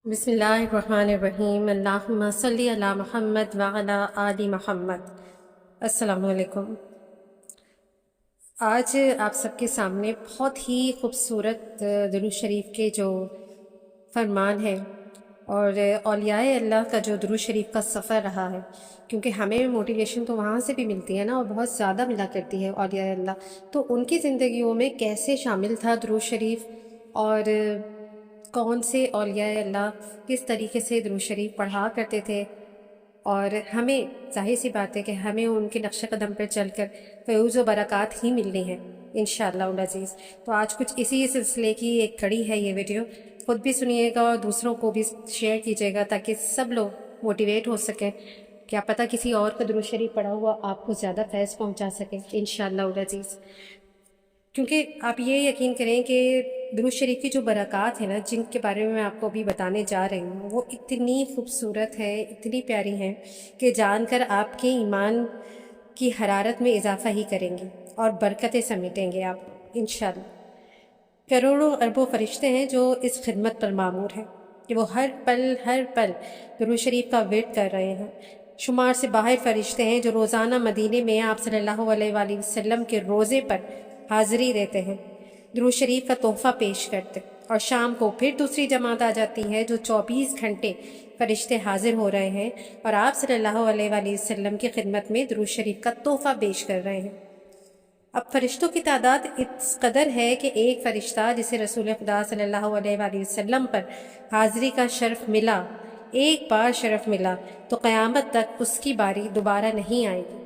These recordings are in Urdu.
بسم اللہ الرحمن الرحیم، اللہم صلی علی محمد وعلی آل محمد۔ السلام علیکم۔ آج آپ سب کے سامنے بہت ہی خوبصورت درود شریف کے جو فرمان ہے اور اولیاء اللہ کا جو درود شریف کا سفر رہا ہے، کیونکہ ہمیں موٹیویشن تو وہاں سے بھی ملتی ہے نا، اور بہت زیادہ ملا کرتی ہے اولیاء اللہ، تو ان کی زندگیوں میں کیسے شامل تھا درود شریف، اور کون سے اولیاء اللہ کس طریقے سے درود شریف پڑھا کرتے تھے، اور ہمیں ظاہر سی بات ہے کہ ہمیں ان کے نقش قدم پر چل کر فیوز و برکات ہی ملنی ہے انشاءاللہ العزیز۔ تو آج کچھ اسی سلسلے کی ایک کڑی ہے یہ ویڈیو، خود بھی سنیے گا اور دوسروں کو بھی شیئر کیجیے گا تاکہ سب لوگ موٹیویٹ ہو سکیں، کیا پتہ کسی اور کا درود شریف پڑھا ہوا آپ کو زیادہ فیض پہنچا سکے انشاءاللہ العزیز۔ کیونکہ آپ یہ یقین کریں کہ درود شریف کی جو برکات ہیں نا، جن کے بارے میں آپ کو ابھی بتانے جا رہی ہوں، وہ اتنی خوبصورت ہے، اتنی پیاری ہیں کہ جان کر آپ کے ایمان کی حرارت میں اضافہ ہی کریں گی اور برکتیں سمیٹیں گے آپ انشاءاللہ۔ کروڑوں اربوں فرشتے ہیں جو اس خدمت پر مامور ہیں کہ وہ ہر پل درود شریف کا ورد کر رہے ہیں۔ شمار سے باہر فرشتے ہیں جو روزانہ مدینے میں آپ صلی اللہ علیہ وآلہ وسلم کے روزے پر حاضری دیتے ہیں، درود شریف کا تحفہ پیش کرتے، اور شام کو پھر دوسری جماعت آ جاتی ہے جو 24 گھنٹے فرشتے حاضر ہو رہے ہیں اور آپ صلی اللہ علیہ وآلہ وسلم کی خدمت میں درود شریف کا تحفہ پیش کر رہے ہیں۔ اب فرشتوں کی تعداد اس قدر ہے کہ ایک فرشتہ جسے رسول خدا صلی اللہ علیہ وآلہ وسلم پر حاضری کا شرف ملا، ایک بار شرف ملا تو قیامت تک اس کی باری دوبارہ نہیں آئے گی۔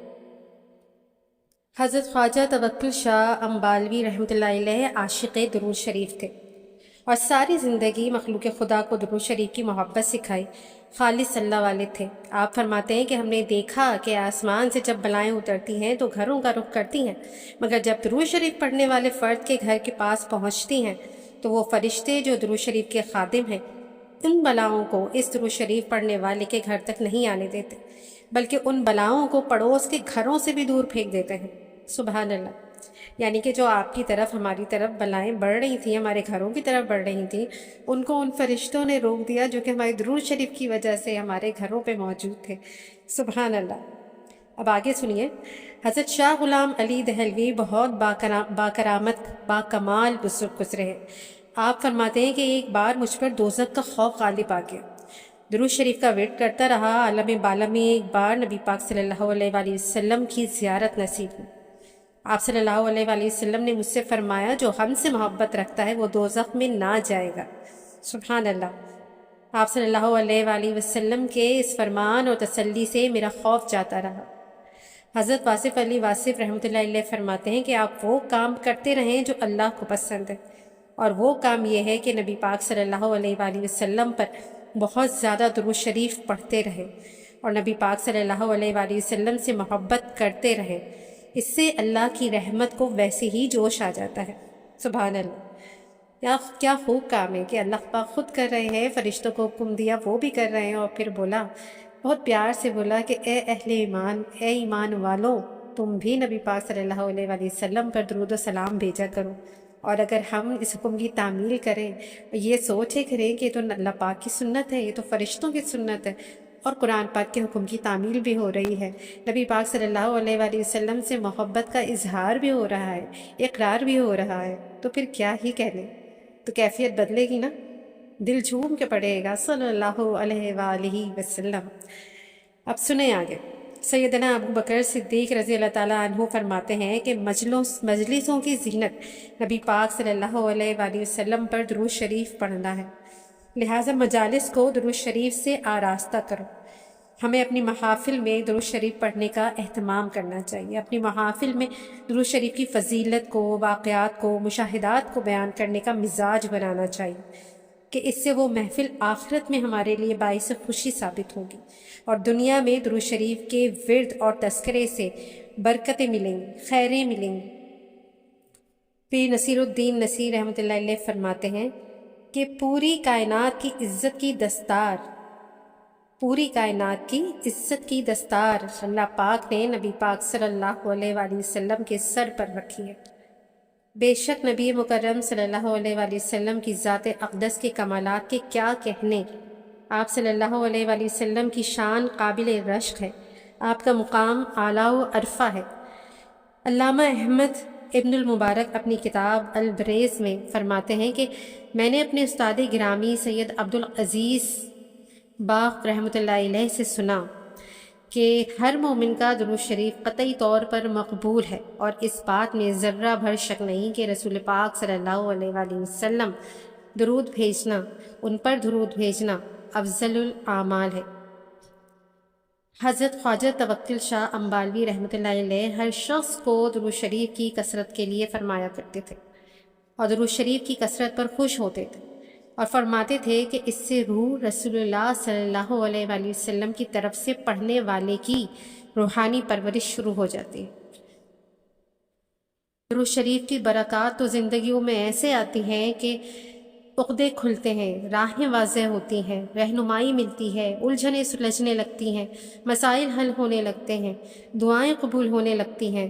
حضرت خواجہ توکل شاہ امبالوی رحمۃ اللہ علیہ عاشق درود شریف تھے اور ساری زندگی مخلوق خدا کو درود شریف کی محبت سکھائی، خالص اللہ والے تھے۔ آپ فرماتے ہیں کہ ہم نے دیکھا کہ آسمان سے جب بلائیں اترتی ہیں تو گھروں کا رخ کرتی ہیں، مگر جب درود شریف پڑھنے والے فرد کے گھر کے پاس پہنچتی ہیں تو وہ فرشتے جو درود شریف کے خادم ہیں ان بلاؤں کو اس درود شریف پڑھنے والے کے گھر تک نہیں آنے دیتے، بلکہ ان بلاؤں کو پڑوس کے گھروں سے بھی دور پھینک دیتے ہیں۔ سبحان اللہ۔ یعنی کہ جو آپ کی طرف ہماری طرف بلائیں بڑھ رہی تھیں، ہمارے گھروں کی طرف بڑھ رہی تھیں، ان کو ان فرشتوں نے روک دیا جو کہ ہمارے درود شریف کی وجہ سے ہمارے گھروں پہ موجود تھے۔ سبحان اللہ۔ اب آگے سنیے، حضرت شاہ غلام علی دہلوی بہت باکرامت باکمال بزرگ گزرے ہیں۔ آپ فرماتے ہیں کہ ایک بار مجھ پر دوزخ کا خوف غالب آ گیا، درود شریف کا ورد کرتا رہا، عالم بالا میں ایک بار نبی پاک صلی اللہ علیہ وآلہ وسلم کی زیارت نصیب ہوئی۔ آپ صلی اللہ علیہ وآلہ وسلم نے مجھ سے فرمایا جو ہم سے محبت رکھتا ہے وہ دوزخ میں نہ جائے گا۔ سبحان اللہ۔ آپ صلی اللہ علیہ وآلہ وسلم کے اس فرمان اور تسلی سے میرا خوف جاتا رہا۔ حضرت واصف علی واصف رحمۃ اللہ علیہ فرماتے ہیں کہ آپ وہ کام کرتے رہیں جو اللہ کو پسند ہے، اور وہ کام یہ ہے کہ نبی پاک صلی اللہ علیہ وآلہ وسلم پر بہت زیادہ درود شریف پڑھتے رہیں اور نبی پاک صلی اللہ علیہ وآلہ وسلم سے محبت کرتے رہیں، اس سے اللہ کی رحمت کو ویسے ہی جوش آ جاتا ہے۔ سبحان اللہ۔ کیا خوب کام ہے کہ اللہ پاک خود کر رہے ہیں، فرشتوں کو حکم دیا وہ بھی کر رہے ہیں، اور پھر بولا، بہت پیار سے بولا کہ اے اہل ایمان، اے ایمان والوں، تم بھی نبی پاک صلی اللہ علیہ وآلہ وسلم پر درود و سلام بھیجا کرو۔ اور اگر ہم اس حکم کی تعمیل کریں، یہ سوچے کریں کہ یہ تو اللہ پاک کی سنت ہے، یہ تو فرشتوں کی سنت ہے، اور قرآن پاک کے حکم کی تعمیل بھی ہو رہی ہے، نبی پاک صلی اللہ علیہ وآلہ وسلم سے محبت کا اظہار بھی ہو رہا ہے، اقرار بھی ہو رہا ہے، تو پھر کیا ہی کہنے، تو کیفیت بدلے گی نا، دل جھوم کے پڑے گا صلی اللہ علیہ وآلہ وسلم۔ اب سنیں آگے، سیدنا ابو بکر صدیق رضی اللہ تعالیٰ عنہ فرماتے ہیں کہ مجلسوں کی زینت نبی پاک صلی اللہ علیہ وآلہ وسلم پر درود شریف پڑھنا ہے، لہٰذا مجالس کو درود شریف سے آراستہ کرو۔ ہمیں اپنی محافل میں درود شریف پڑھنے کا اہتمام کرنا چاہیے، اپنی محافل میں درود شریف کی فضیلت کو، واقعات کو، مشاہدات کو بیان کرنے کا مزاج بنانا چاہیے کہ اس سے وہ محفل آخرت میں ہمارے لیے باعث خوشی ثابت ہوگی، اور دنیا میں درود شریف کے ورد اور تذکرے سے برکتیں ملیں گی، خیریں ملیں گی۔ پیر نصیر الدین نصیر رحمۃ اللہ علیہ فرماتے ہیں کہ پوری کائنات کی عزت کی دستار اللہ پاک نے نبی پاک صلی اللہ علیہ وآلہ وسلم کے سر پر رکھی ہے۔ بے شک نبی مکرم صلی اللہ علیہ وآلہ وسلم کی ذات اقدس کے کمالات کے کیا کہنے، آپ صلی اللہ علیہ وآلہ وسلم کی شان قابل رشک ہے، آپ کا مقام اعلیٰ و عرفہ ہے۔ علامہ احمد ابن المبارک اپنی کتاب البریز میں فرماتے ہیں کہ میں نے اپنے استاد گرامی سید عبدالعزیز باغ رحمۃ اللہ علیہ سے سنا کہ ہر مومن کا درود شریف قطعی طور پر مقبول ہے، اور اس بات میں ذرہ بھر شک نہیں کہ رسول پاک صلی اللہ علیہ وآلہ وسلم درود بھیجنا، ان پر درود بھیجنا افضل الاعمال ہے۔ حضرت خواجہ توکل شاہ امبالوی رحمۃ اللہ علیہ ہر شخص کو درود شریف کی کثرت کے لیے فرمایا کرتے تھے، اور درود شریف کی کثرت پر خوش ہوتے تھے، اور فرماتے تھے کہ اس سے روح رسول اللہ صلی اللہ علیہ وآلہ وسلم کی طرف سے پڑھنے والے کی روحانی پرورش شروع ہو جاتی ہے۔ درود شریف کی برکات تو زندگیوں میں ایسے آتی ہیں کہ عقدے کھلتے ہیں، راہیں واضح ہوتی ہیں، رہنمائی ملتی ہے، الجھنیں سلجھنے لگتی ہیں، مسائل حل ہونے لگتے ہیں، دعائیں قبول ہونے لگتی ہیں۔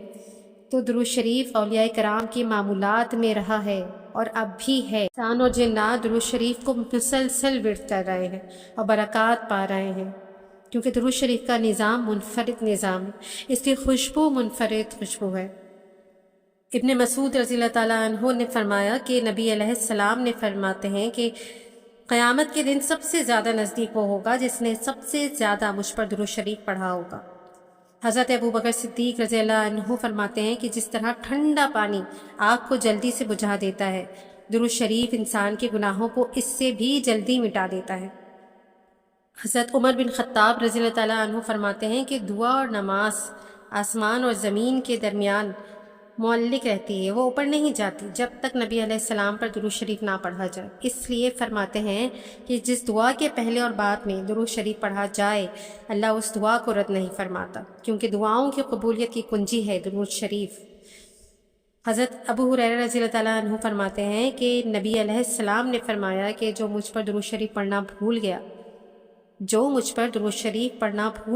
تو درود شریف اولیاء کرام کی معمولات میں رہا ہے اور اب بھی ہے۔ انسان اور جنات درود شریف کو مسلسل ورد کر رہے ہیں اور برکات پا رہے ہیں، کیونکہ درود شریف کا نظام منفرد نظام ہے، اس کی خوشبو منفرد خوشبو ہے۔ ابن مسعود رضی اللہ تعالیٰ عنہ نے فرمایا کہ نبی علیہ السلام نے فرماتے ہیں کہ قیامت کے دن سب سے زیادہ نزدیک وہ ہوگا جس نے سب سے زیادہ مجھ پر درود شریف پڑھا ہوگا۔ حضرت ابوبکر صدیق رضی اللہ عنہ فرماتے ہیں کہ جس طرح ٹھنڈا پانی آگ کو جلدی سے بجھا دیتا ہے، درود شریف انسان کے گناہوں کو اس سے بھی جلدی مٹا دیتا ہے۔ حضرت عمر بن خطاب رضی اللہ تعالیٰ عنہ فرماتے ہیں کہ دعا اور نماز آسمان اور زمین کے درمیان معلق رہتی ہے، وہ اوپر نہیں جاتی جب تک نبی علیہ السلام پر درود شریف نہ پڑھا جائے۔ اس لیے فرماتے ہیں کہ جس دعا کے پہلے اور بعد میں درود شریف پڑھا جائے، اللہ اس دعا کو رد نہیں فرماتا، کیونکہ دعاؤں کی قبولیت کی کنجی ہے درود شریف۔ حضرت ابو ہریرہ رضی اللہ تعالیٰ عنہ فرماتے ہیں کہ نبی علیہ السلام نے فرمایا کہ جو مجھ پر درود شریف پڑھنا بھول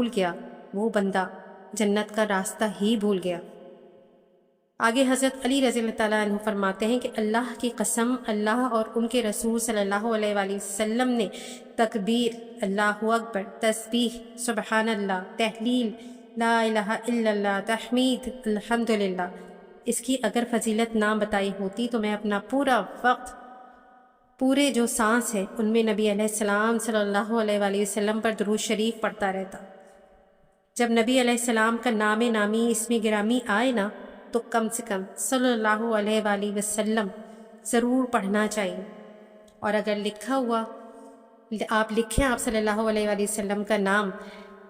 گیا وہ بندہ جنت کا راستہ ہی بھول گیا۔ آگے حضرت علی رضی اللہ تعالیٰ عنہ فرماتے ہیں کہ اللہ کی قسم، اللہ اور ان کے رسول صلی اللہ علیہ وآلہ وسلم نے تکبیر، اللہ اکبر، تسبیح، سبحان اللہ، تحلیل، لا الہ الا اللہ، تحمید، الحمدللہ، اس کی اگر فضیلت نہ بتائی ہوتی تو میں اپنا پورا وقت، پورے جو سانس ہے ان میں نبی علیہ السلام صلی اللہ علیہ وآلہ وسلم پر درود شریف پڑھتا رہتا۔ جب نبی علیہ السلام کا نام نامی اسم گرامی آئے نا تو کم سے کم صلی اللہ علیہ وآلہ وسلم ضرور پڑھنا چاہیے، اور اگر لکھا ہوا آپ لکھیں آپ صلی اللہ علیہ وآلہ وسلم کا نام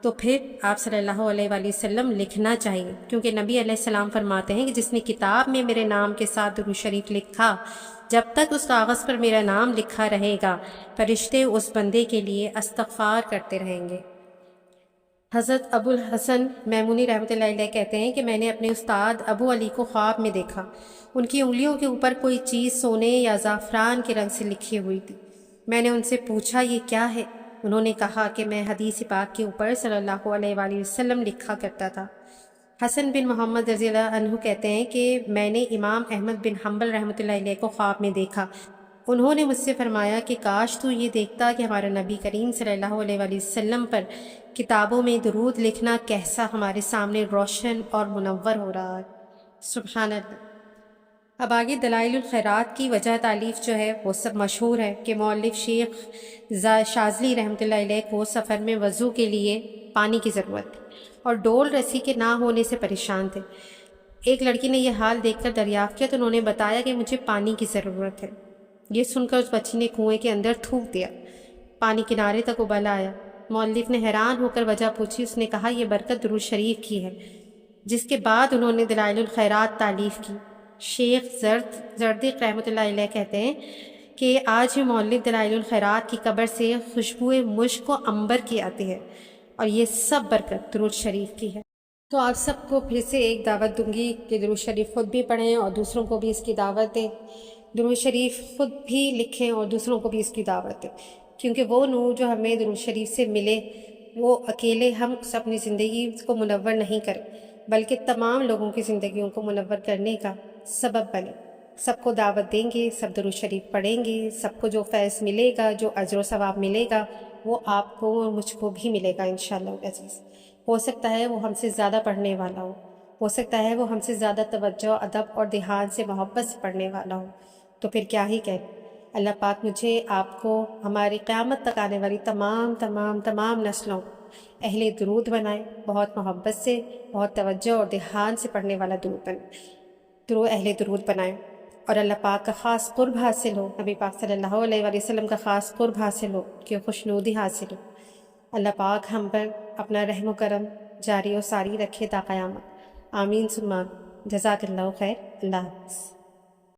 تو پھر آپ صلی اللہ علیہ وآلہ وسلم لکھنا چاہیے، کیونکہ نبی علیہ السلام فرماتے ہیں کہ جس نے کتاب میں میرے نام کے ساتھ درود شریف لکھا، جب تک اس کاغذ پر میرا نام لکھا رہے گا فرشتے اس بندے کے لیے استغفار کرتے رہیں گے۔ حضرت ابو الحسن میمونی رحمۃ اللہ علیہ کہتے ہیں کہ میں نے اپنے استاد ابو علی کو خواب میں دیکھا، ان کی انگلیوں کے اوپر کوئی چیز سونے یا زعفران کے رنگ سے لکھی ہوئی تھی۔ میں نے ان سے پوچھا یہ کیا ہے؟ انہوں نے کہا کہ میں حدیث پاک کے اوپر صلی اللہ علیہ وآلہ وسلم لکھا کرتا تھا۔ حسن بن محمد رضی اللہ عنہ کہتے ہیں کہ میں نے امام احمد بن حنبل رحمۃ اللہ علیہ کو خواب میں دیکھا، انہوں نے مجھ سے فرمایا کہ کاش تو یہ دیکھتا کہ ہمارا نبی کریم صلی اللہ علیہ وآلہ وسلم پر کتابوں میں درود لکھنا کیسا ہمارے سامنے روشن اور منور ہو رہا ہے۔ سبحان اللہ۔ اب آگے دلائل الخیرات کی وجہ تالیف جو ہے وہ سب مشہور ہے کہ مؤلف شیخ شاذلی رحمۃ اللہ علیہ کو سفر میں وضو کے لیے پانی کی ضرورت تھی اور ڈول رسی کے نہ ہونے سے پریشان تھے۔ ایک لڑکی نے یہ حال دیکھ کر دریافت کیا تو انہوں نے بتایا کہ مجھے پانی کی ضرورت ہے۔ یہ سن کر اس بچی نے کنویں کے اندر تھوک دیا، پانی کنارے تک ابل آیا۔ مؤلف نے حیران ہو کر وجہ پوچھی، اس نے کہا یہ برکت درود شریف کی ہے، جس کے بعد انہوں نے دلائل الخیرات تالیف کی۔ شیخ زردق رحمۃ اللہ علیہ کہتے ہیں کہ آج بھی مؤلف دلائل الخیرات کی قبر سے خوشبو مشک و عنبر کی آتی ہے، اور یہ سب برکت درود شریف کی ہے۔ تو آپ سب کو پھر سے ایک دعوت دوں گی کہ درود شریف خود بھی پڑھیں اور دوسروں کو بھی اس کی دعوت دیں، درود شریف خود بھی لکھیں اور دوسروں کو بھی اس کی دعوت دیں، کیونکہ وہ نور جو ہمیں درود شریف سے ملے وہ اکیلے ہم اپنی زندگی کو منور نہیں کریں، بلکہ تمام لوگوں کی زندگیوں کو منور کرنے کا سبب بنے۔ سب کو دعوت دیں گے، سب درود شریف پڑھیں گے، سب کو جو فیض ملے گا، جو اجر و ثواب ملے گا وہ آپ کو اور مجھ کو بھی ملے گا انشاءاللہ عزیز۔ ہو سکتا ہے وہ ہم سے زیادہ پڑھنے والا ہو سکتا ہے وہ ہم سے زیادہ توجہ، ادب اور دھیان سے، محبت سے پڑھنے والا ہو، تو پھر کیا ہی کہیں۔ اللہ پاک مجھے، آپ کو، ہماری قیامت تک آنے والی تمام نسلوں اہل درود بنائے، بہت محبت سے، بہت توجہ اور دھیان سے پڑھنے والا اہل درود بنائے، اور اللہ پاک کا خاص قرب حاصل ہو، نبی پاک صلی اللہ علیہ وآلہ وسلم کا خاص قرب حاصل ہو، کہ خوشنودی حاصل ہو۔ اللہ پاک ہم پر اپنا رحم و کرم جاری و ساری رکھے تا قیامت۔ آمین ثم آمین۔ جزاک اللہ خیر۔ اللہ حافظ۔